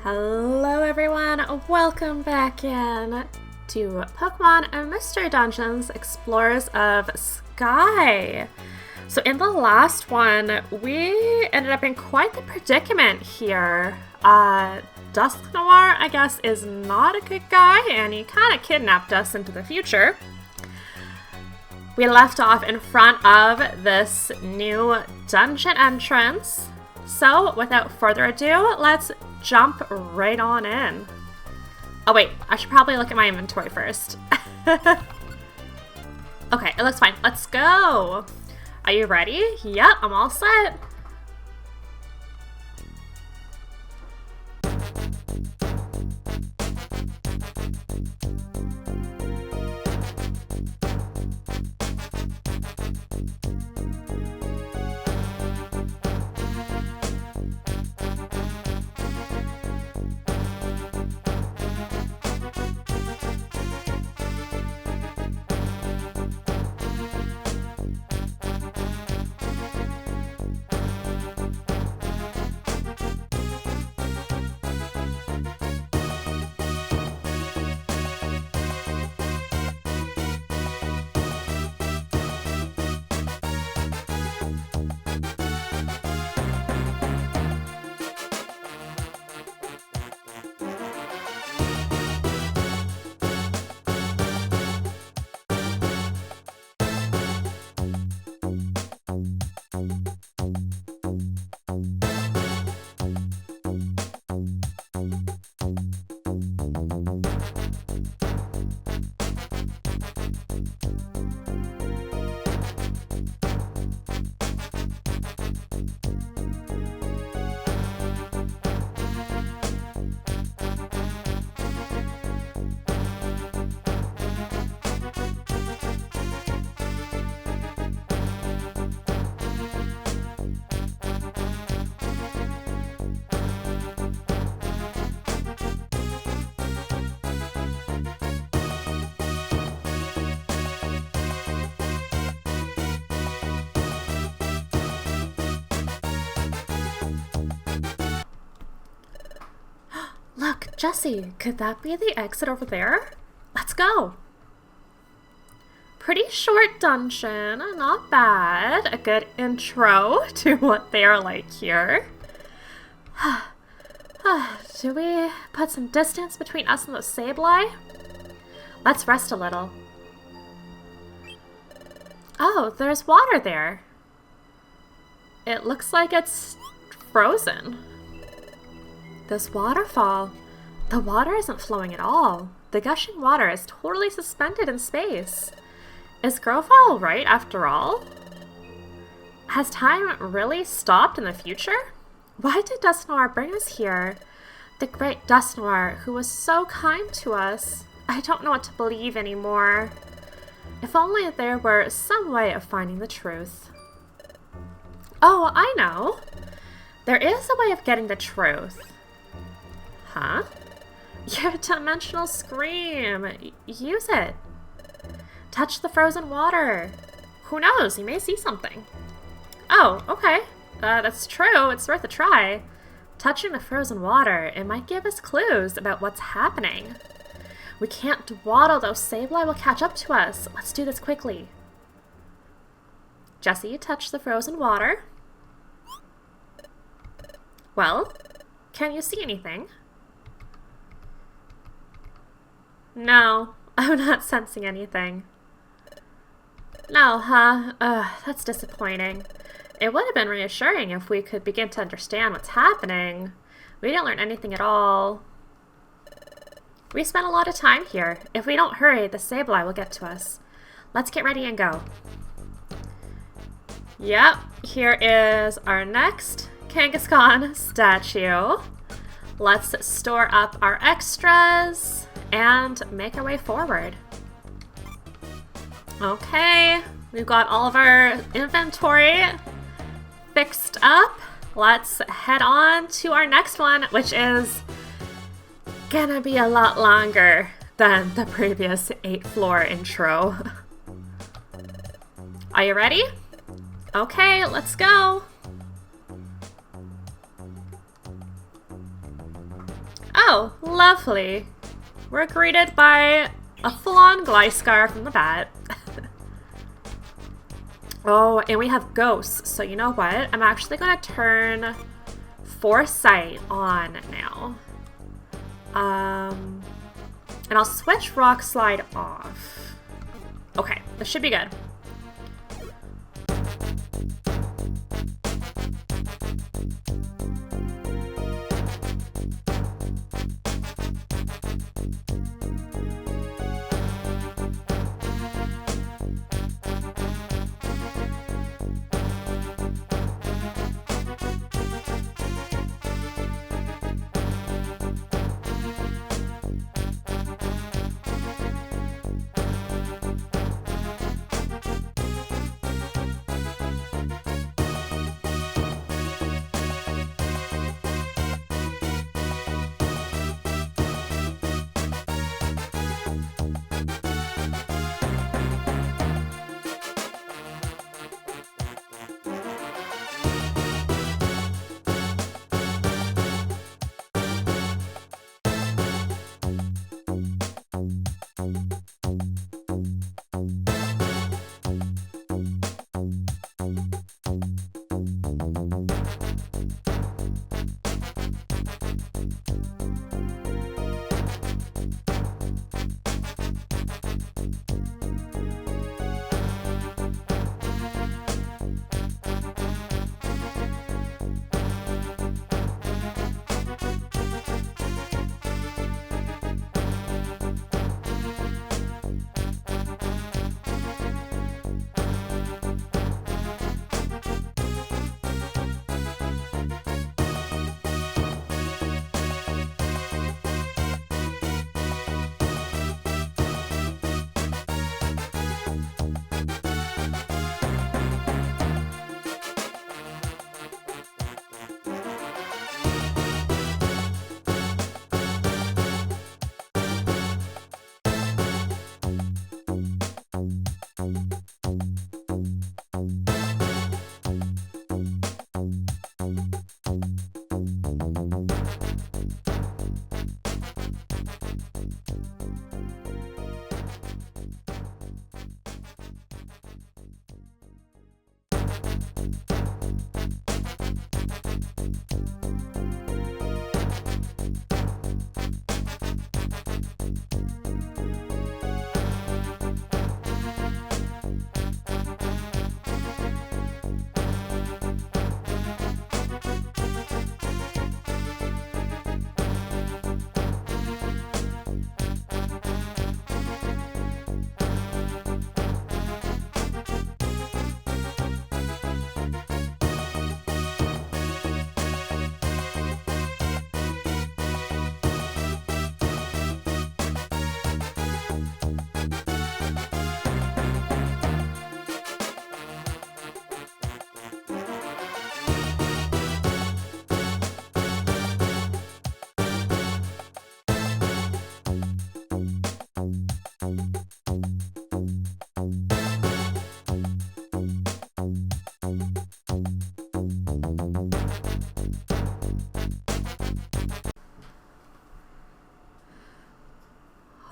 Hello everyone, welcome back in to Pokemon Mystery Dungeons Explorers of Sky. So in the last one, we ended up in quite the predicament here. Dusknoir, I guess, is not a good guy, and he kind of kidnapped us into the future. We left off in front of this new dungeon entrance. So, without further ado, let's jump right on in. Oh wait, I should probably look at my inventory first. Okay, it looks fine. Let's go! Are you ready? Yep, I'm all set. Look, Jessie, could that be the exit over there? Let's go! Pretty short dungeon, not bad. A good intro to what they are like here. Do we put some distance between us and the Sableye? Let's rest a little. Oh, there's water there. It looks like it's frozen. This waterfall. The water isn't flowing at all. The gushing water is totally suspended in space. Is Grofall right after all? Has time really stopped in the future? Why did Dusknoir bring us here? The great Dusknoir, who was so kind to us. I don't know what to believe anymore. If only there were some way of finding the truth. Oh, I know. There is a way of getting the truth. Huh? Your dimensional scream! Use it! Touch the frozen water! Who knows, you may see something. Oh, okay. That's true, it's worth a try. Touching the frozen water, it might give us clues about what's happening. We can't dawdle, though Sableye will catch up to us. Let's do this quickly. Jessie, touch the frozen water. Well, can you see anything? No, I'm not sensing anything. No, huh? That's disappointing. It would have been reassuring if we could begin to understand what's happening. We didn't learn anything at all. We spent a lot of time here. If we don't hurry, the Sableye will get to us. Let's get ready and go. Yep, here is our next Kangaskhan statue. Let's store up our extras and make our way forward. Okay, we've got all of our inventory fixed up. Let's head on to our next one, which is gonna be a lot longer than the previous 8-floor intro. Are you ready? Okay, let's go. Oh, lovely. We're greeted by a full-on Gliscar from the bat. Oh, and we have ghosts. So you know what? I'm actually going to turn Foresight on now. And I'll switch Rock Slide off. Okay, this should be good.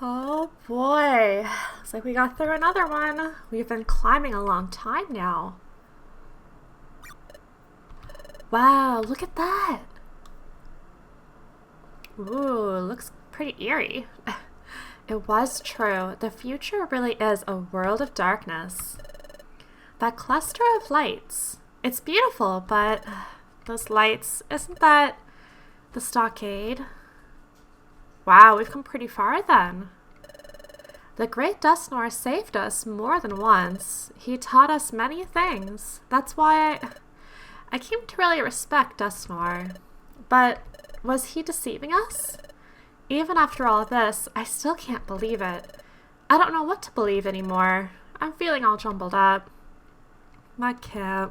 Oh boy, looks like we got through another one. We've been climbing a long time now. Wow, look at that. Ooh, looks pretty eerie. It was true. The future really is a world of darkness. That cluster of lights. It's beautiful, but those lights, isn't that the stockade? Wow, we've come pretty far then. The great Dustnor saved us more than once. He taught us many things. That's why I came to really respect Dustnor. But was he deceiving us? Even after all this, I still can't believe it. I don't know what to believe anymore. I'm feeling all jumbled up. My cat.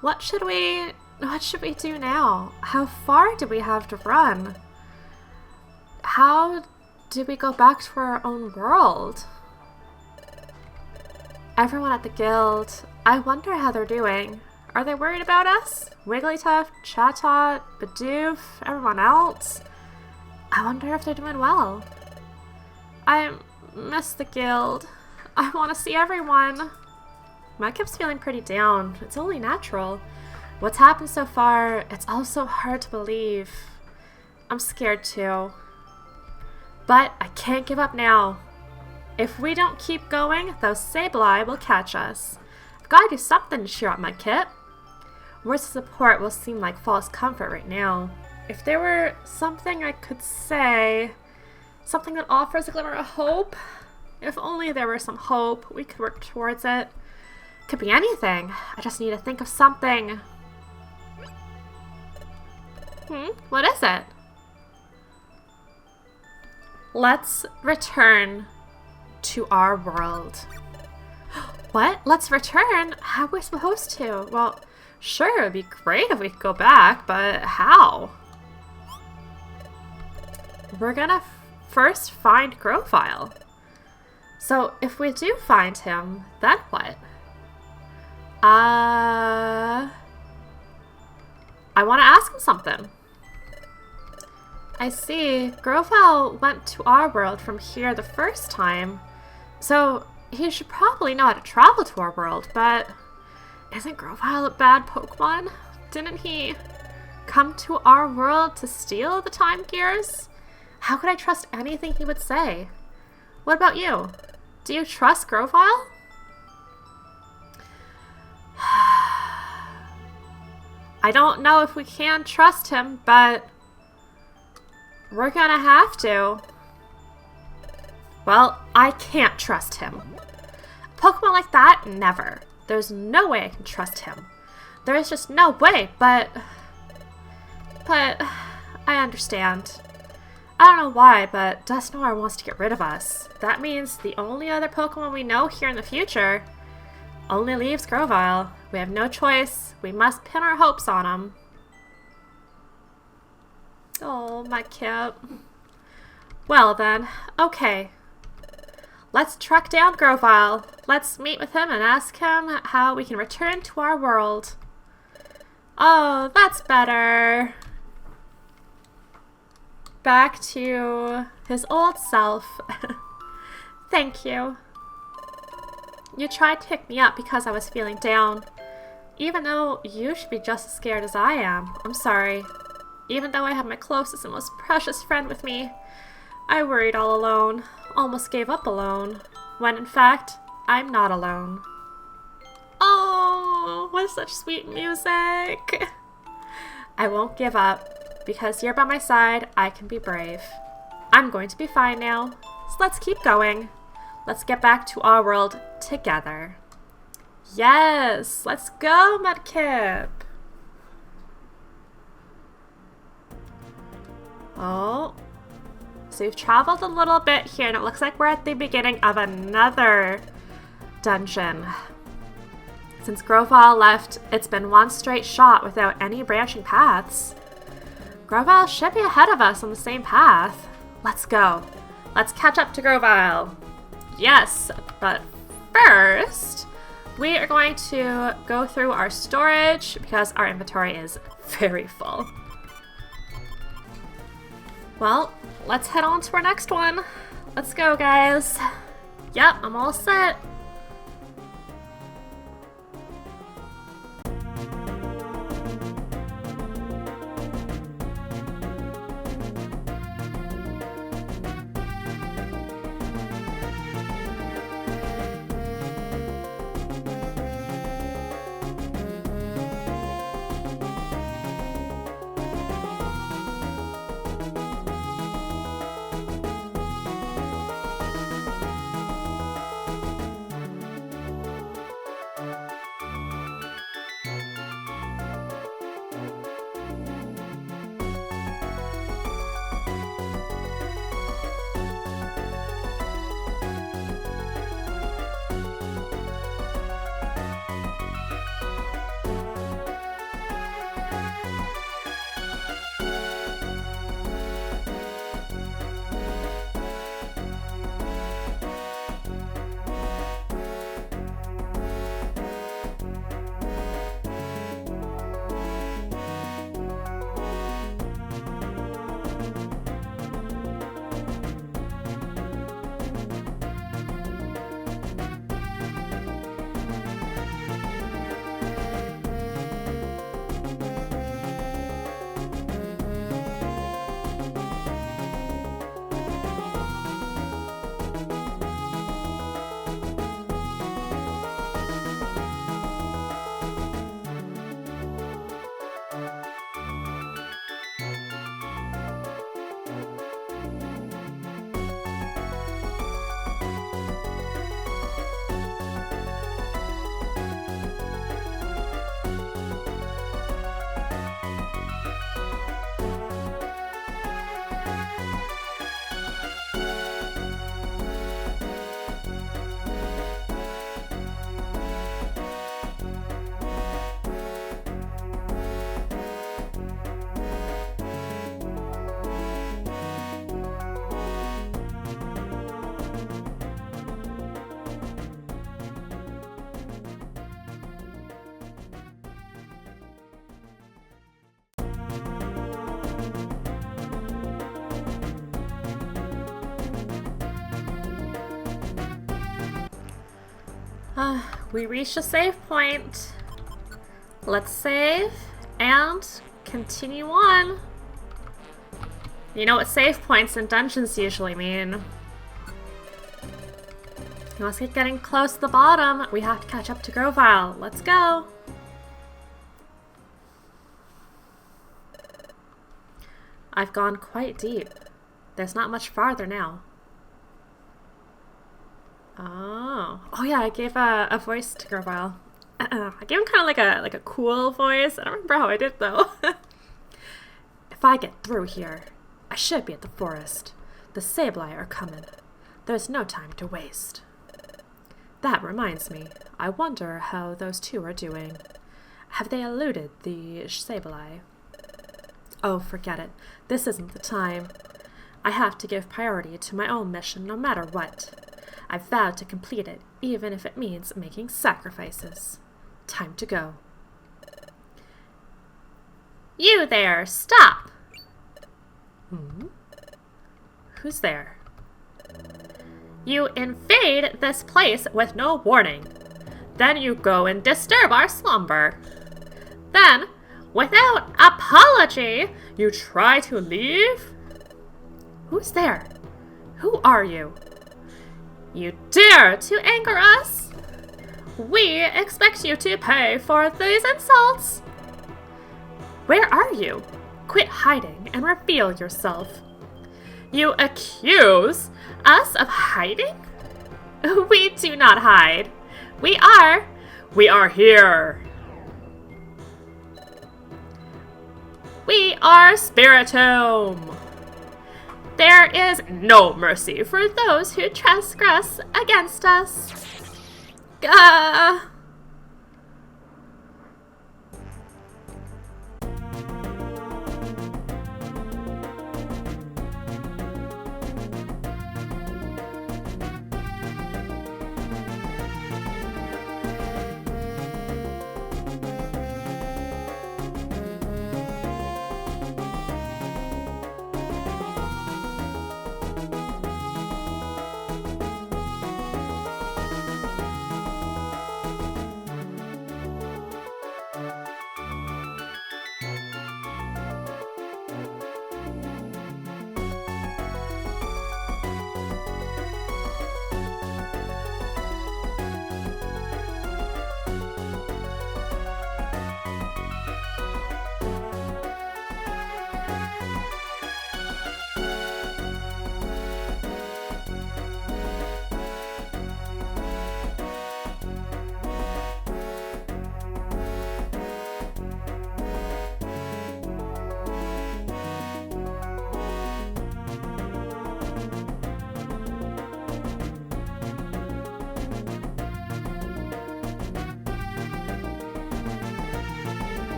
What should we do now? How far do we have to run? How do we go back to our own world? Everyone at the guild, I wonder how they're doing. Are they worried about us? Wigglytuff, Chatot, Bidoof, everyone else? I wonder if they're doing well. I miss the guild. I want to see everyone. Mudkip's feeling pretty down. It's only natural. What's happened so far, it's all so hard to believe. I'm scared too. But I can't give up now. If we don't keep going, those Sableye will catch us. I've got to do something to cheer up Mudkip. Words of support will seem like false comfort right now. If there were something I could say, something that offers a glimmer of hope, if only there were some hope, we could work towards it. Could be anything. I just need to think of something. What is it? Let's return to our world. What? Let's return? How are we supposed to? Well, sure, it'd be great if we could go back, but how? We're gonna first find Grofile. So if we do find him, then what? I want to ask him something. I see. Grofile went to our world from here the first time, so he should probably know how to travel to our world, but isn't Grofile a bad Pokemon? Didn't he come to our world to steal the time gears? How could I trust anything he would say? What about you? Do you trust Grofile? I don't know if we can trust him, but we're gonna have to. Well, I can't trust him. A Pokemon like that? Never. There's no way I can trust him. There is just no way, but I understand. I don't know why, but Dusknoir wants to get rid of us. That means the only other Pokemon we know here in the future only leaves Grovyle. We have no choice. We must pin our hopes on him. Oh, my Kip. Well then, okay. Let's track down Grovyle. Let's meet with him and ask him how we can return to our world. Oh, that's better. Back to his old self. Thank you. You tried to pick me up because I was feeling down. Even though you should be just as scared as I am. I'm sorry. Even though I have my closest and most precious friend with me, I worried all alone. Almost gave up alone. When in fact, I'm not alone. Oh, what such sweet music. I won't give up. Because you're by my side, I can be brave. I'm going to be fine now. So let's keep going. Let's get back to our world together. Yes! Let's go, Mudkip! Oh. So we've traveled a little bit here, and it looks like we're at the beginning of another dungeon. Since Grovyle left, it's been one straight shot without any branching paths. Grovyle should be ahead of us on the same path. Let's go. Let's catch up to Grovyle. Yes, but first, we are going to go through our storage because our inventory is very full. Well, let's head on to our next one. Let's go, guys. Yep, I'm all set. We reached a save point. Let's save and continue on. You know what save points in dungeons usually mean. Let's get getting close to the bottom. We have to catch up to Grovile. Let's go. I've gone quite deep. There's not much farther now. Oh yeah, I gave a voice to Grovile. I gave him kind of like a cool voice. I don't remember how I did though. If I get through here, I should be at the forest. The Sableye are coming. There's no time to waste. That reminds me, I wonder how those two are doing. Have they eluded the Sableye? Oh, forget it. This isn't the time. I have to give priority to my own mission no matter what. I've vowed to complete it, even if it means making sacrifices. Time to go. You there! Stop! Who's there? You invade this place with no warning. Then you go and disturb our slumber. Then, without apology, you try to leave? Who's there? Who are you? You dare to anger us? We expect you to pay for these insults. Where are you? Quit hiding and reveal yourself. You accuse us of hiding? We do not hide. We are here. We are Spiritomb. There is no mercy for those who transgress against us. Gah!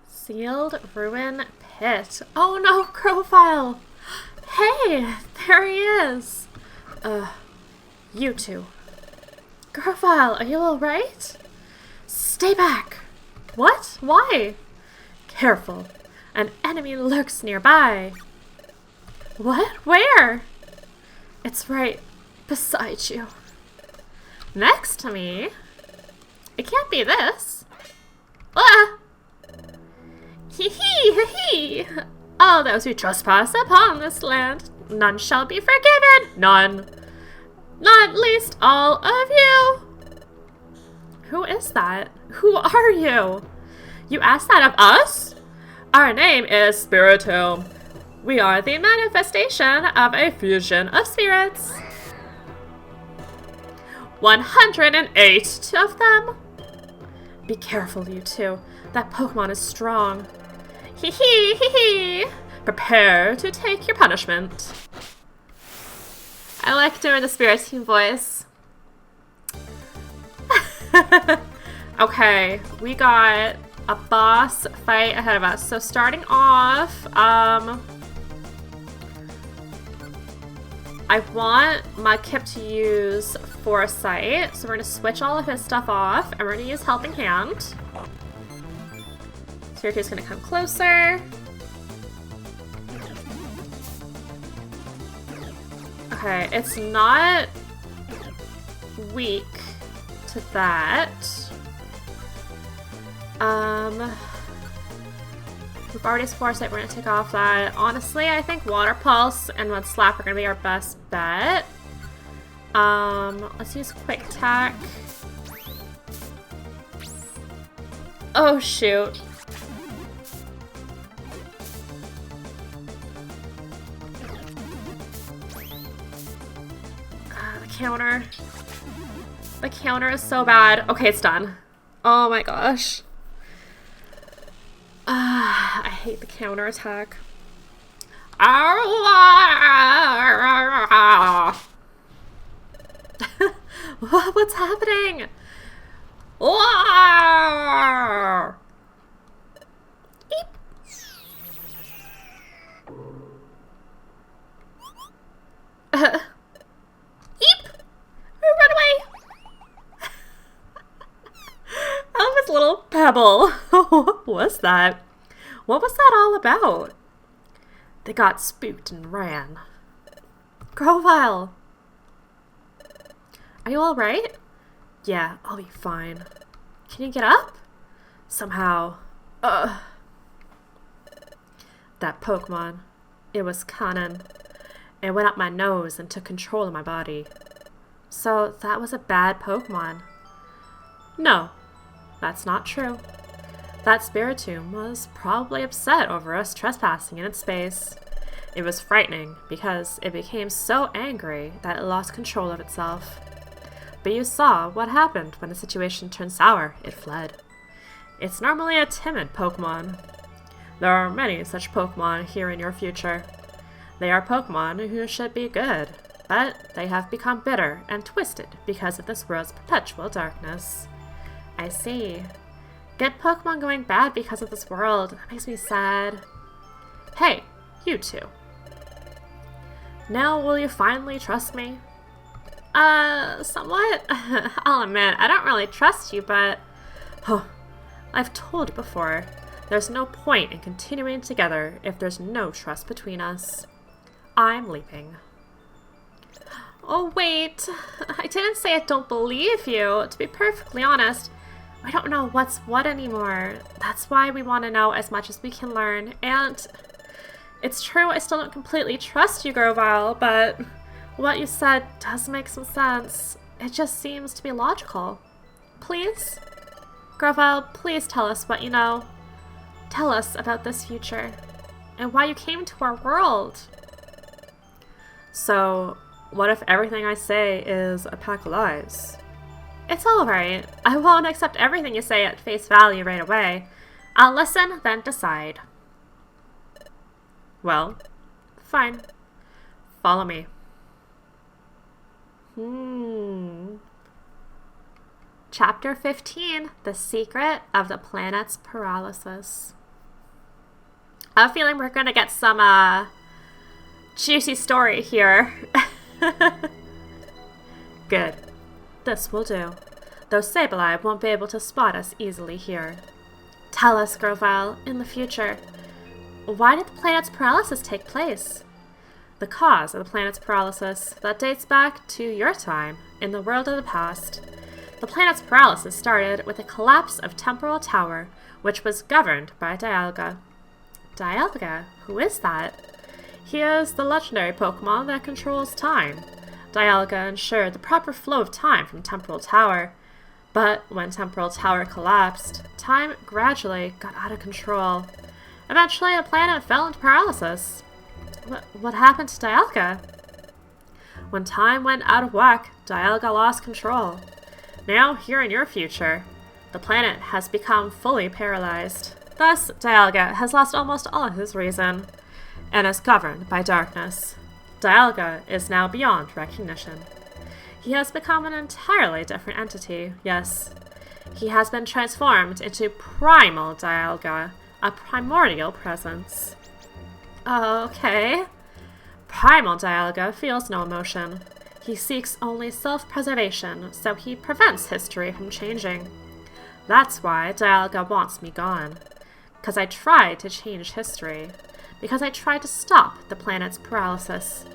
Sealed Ruin Pit. Oh no, Grovile! Hey, there he is! You two. Grovile, are you alright? Stay back! What? Why? Careful. An enemy lurks nearby. What? Where? It's right beside you. Next to me? It can't be this. Ah! Hee hee hee hee! All those who trespass upon this land, none shall be forgiven. None. Not least all of you. Who is that? Who are you? You asked that of us? Our name is Spiritomb. We are the manifestation of a fusion of spirits. 108 of them. Be careful, you two. That Pokemon is strong. Hee hee hee hee. Prepare to take your punishment. I like doing the Spiritomb voice. Okay, we got a boss fight ahead of us. So starting off, I want Mudkip to use Foresight. So we're going to switch all of his stuff off, and we're going to use Helping Hand. Spiritom's going to come closer. Okay, it's not weak to that. We've already used Foresight, we're gonna take off that. Honestly, I think Water Pulse and Mud Slap are gonna be our best bet. Let's use Quick Attack. Oh shoot. The counter. The counter is so bad. Okay, it's done. Oh my gosh. I hate the counter attack. What's happening? Eep. Eep! Run away! I love this little pebble. What was that? What was that all about? They got spooked and ran. Grovile! Are you alright? Yeah, I'll be fine. Can you get up? Somehow. Ugh. That Pokemon. It was cunning. It went up my nose and took control of my body. So that was a bad Pokemon. No, that's not true. That Spiritomb was probably upset over us trespassing in its space. It was frightening because it became so angry that it lost control of itself. But you saw what happened when the situation turned sour. It fled. It's normally a timid Pokemon. There are many such Pokemon here in your future. They are Pokemon who should be good, but they have become bitter and twisted because of this world's perpetual darkness. I see. Get Pokemon going bad because of this world. That makes me sad. Hey, you two. Now will you finally trust me? Somewhat. I'll admit, I don't really trust you, but... I've told you before, there's no point in continuing together if there's no trust between us. I'm leaving. Oh, wait. I didn't say I don't believe you. To be perfectly honest, we don't know what's what anymore. That's why we want to know as much as we can learn. And it's true, I still don't completely trust you, Grovile, but what you said does make some sense. It just seems to be logical. Please? Grovile, please tell us what you know. Tell us about this future and why you came to our world. So, what if everything I say is a pack of lies? It's alright. I won't accept everything you say at face value right away. I'll listen, then decide. Well, fine. Follow me. Chapter 15, The Secret of the Planet's Paralysis. I have a feeling we're gonna get some, juicy story here. Good. This will do. Though Sableye won't be able to spot us easily here. Tell us, Grovyle, in the future, why did the planet's paralysis take place? The cause of the planet's paralysis that dates back to your time in the world of the past. The planet's paralysis started with the collapse of Temporal Tower, which was governed by Dialga. Dialga? Who is that? He is the legendary Pokemon that controls time. Dialga ensured the proper flow of time from Temporal Tower. But when Temporal Tower collapsed, time gradually got out of control. Eventually, the planet fell into paralysis. What happened to Dialga? When time went out of whack, Dialga lost control. Now, here in your future, the planet has become fully paralyzed. Thus, Dialga has lost almost all of his reason and is governed by darkness. Dialga is now beyond recognition. He has become an entirely different entity, yes. He has been transformed into Primal Dialga, a primordial presence. Okay. Primal Dialga feels no emotion. He seeks only self-preservation, so he prevents history from changing. That's why Dialga wants me gone. Because I tried to change history. Because I tried to stop the planet's paralysis.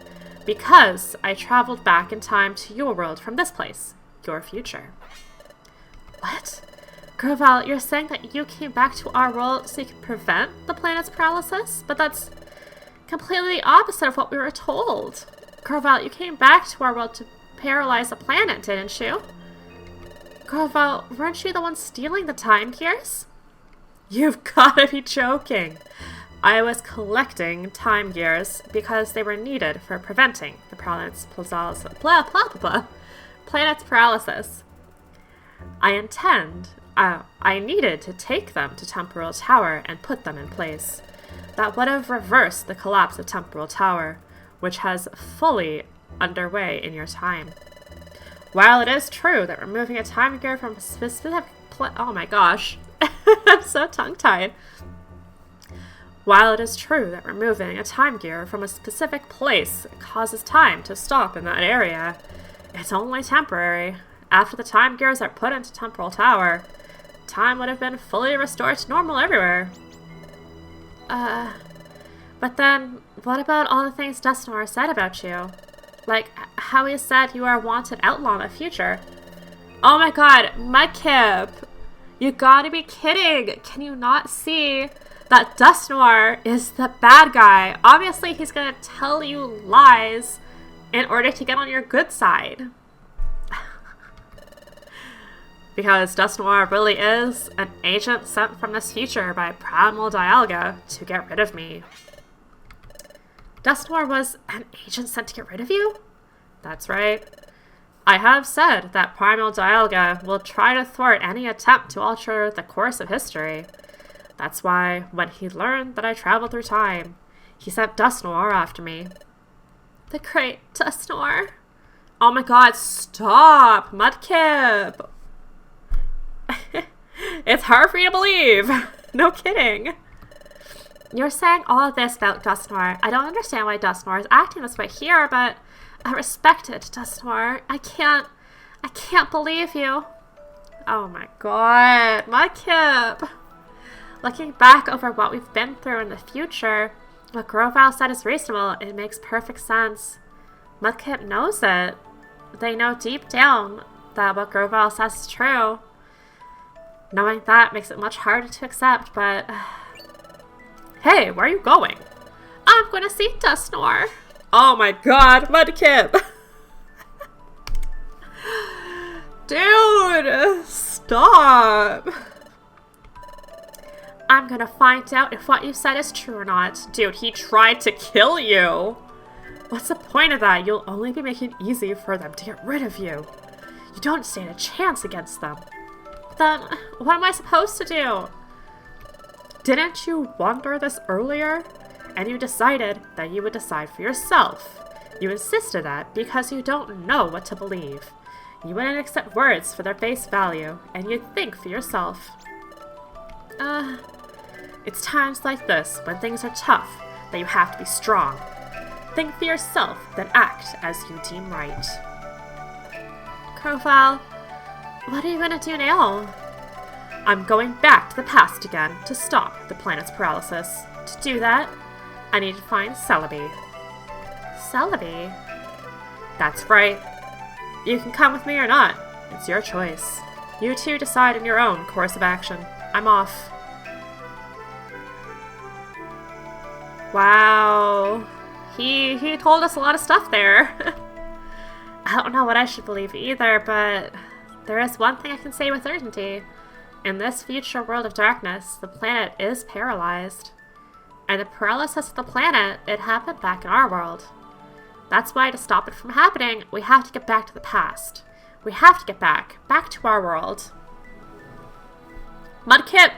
Because I traveled back in time to your world from this place, your future. What? Grovyle, you're saying that you came back to our world so you could prevent the planet's paralysis? But that's completely the opposite of what we were told. Grovyle, you came back to our world to paralyze the planet, didn't you? Grovyle, weren't you the one stealing the time gears? You've gotta be joking. I was collecting time gears because they were needed for preventing the planet's paralysis. I needed to take them to Temporal Tower and put them in place. That would have reversed the collapse of Temporal Tower, which has fully underway in your time. While it is true that removing a time gear from a specific oh my gosh, I'm so tongue-tied. While it is true that removing a time gear from a specific place causes time to stop in that area, it's only temporary. After the time gears are put into Temporal Tower, time would have been fully restored to normal everywhere. But then, what about all the things Dusknoir said about you? Like, how he said you are a wanted outlaw in the future. Oh my god, Mudkip! You gotta be kidding! Can you not see that Dusknoir is the bad guy? Obviously, he's gonna tell you lies in order to get on your good side. Because Dusknoir really is an agent sent from this future by Primal Dialga to get rid of me. Dusknoir was an agent sent to get rid of you? That's right. I have said that Primal Dialga will try to thwart any attempt to alter the course of history. That's why, when he learned that I traveled through time, he sent Dusknoir after me. The great Dusknoir. Oh my god, stop! Mudkip! It's hard for you to believe. No kidding. You're saying all of this about Dusknoir. I don't understand why Dusknoir is acting this way here, but I respect it, Dusknoir. I can't believe you. Oh my god, Mudkip. Looking back over what we've been through in the future, what Grovyle said is reasonable. It makes perfect sense. Mudkip knows it. They know deep down that what Grovyle says is true. Knowing that makes it much harder to accept, but... Hey, where are you going? I'm going to see Dusknoir. Oh my god, Mudkip! Dude, stop! I'm gonna find out if what you said is true or not. Dude, he tried to kill you! What's the point of that? You'll only be making it easy for them to get rid of you. You don't stand a chance against them. Then, what am I supposed to do? Didn't you wonder this earlier? And you decided that you would decide for yourself. You insisted that because you don't know what to believe. You wouldn't accept words for their face value, and you'd think for yourself. It's times like this, when things are tough, that you have to be strong. Think for yourself, then act as you deem right. Profile, what are you gonna do now? I'm going back to the past again to stop the planet's paralysis. To do that, I need to find Celebi. Celebi? That's right. You can come with me or not. It's your choice. You two decide on your own course of action. I'm off. Wow. He told us a lot of stuff there. I don't know what I should believe either, but there is one thing I can say with certainty. In this future world of darkness, the planet is paralyzed. And the paralysis of the planet, it happened back in our world. That's why to stop it from happening, we have to get back to the past. We have to get back to our world. Mudkip!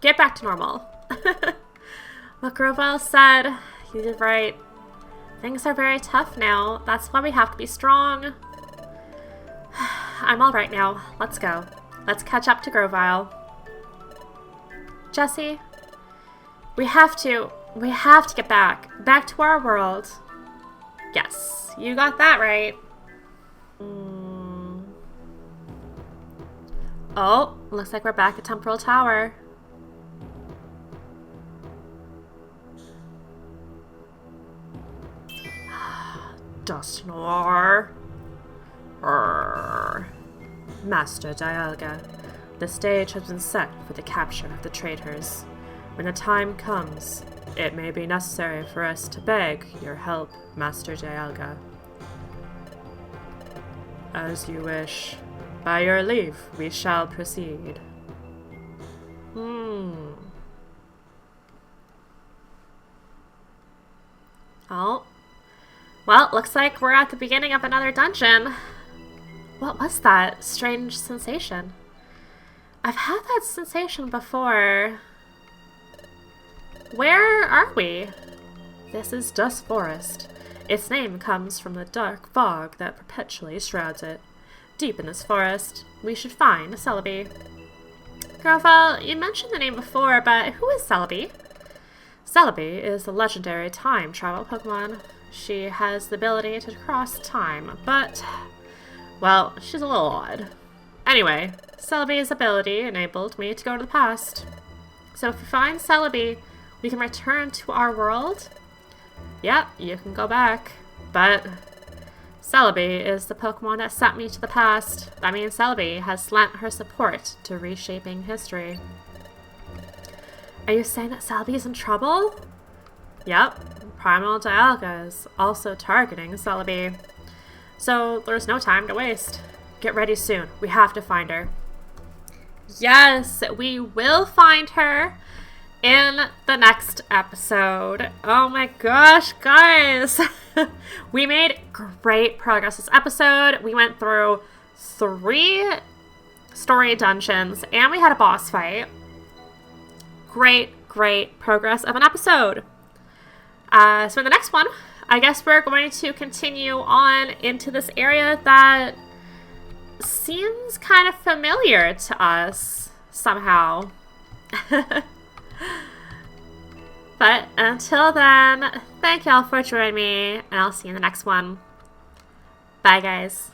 Get back to normal. What Grovile said, he did right. Things are very tough now. That's why we have to be strong. I'm alright now. Let's go. Let's catch up to Grovile. Jesse, we have to get back to our world. Yes, you got that right. Oh, looks like we're back at Temporal Tower. Dust Noir. Master Dialga, the stage has been set for the capture of the traitors. When the time comes, it may be necessary for us to beg your help, Master Dialga. As you wish. By your leave, we shall proceed. Oh. Well, looks like we're at the beginning of another dungeon. What was that strange sensation? I've had that sensation before. Where are we? This is Dust Forest. Its name comes from the dark fog that perpetually shrouds it. Deep in this forest, we should find Celebi. Grovile, you mentioned the name before, but who is Celebi? Celebi is the legendary time travel Pokemon. She has the ability to cross time, but, well, she's a little odd. Anyway, Celebi's ability enabled me to go to the past. So if we find Celebi, we can return to our world. Yep, you can go back, but Celebi is the Pokemon that sent me to the past. That means Celebi has lent her support to reshaping history. Are you saying that Celebi is in trouble? Yep, Primal Dialga is also targeting Celebi. So there's no time to waste. Get ready soon. We have to find her. Yes, we will find her in the next episode. Oh my gosh, guys. We made great progress this episode. We went through 3 story dungeons and we had a boss fight. Great progress of an episode. So in the next one, I guess we're going to continue on into this area that seems kind of familiar to us somehow. But until then, thank y'all for joining me, and I'll see you in the next one. Bye, guys.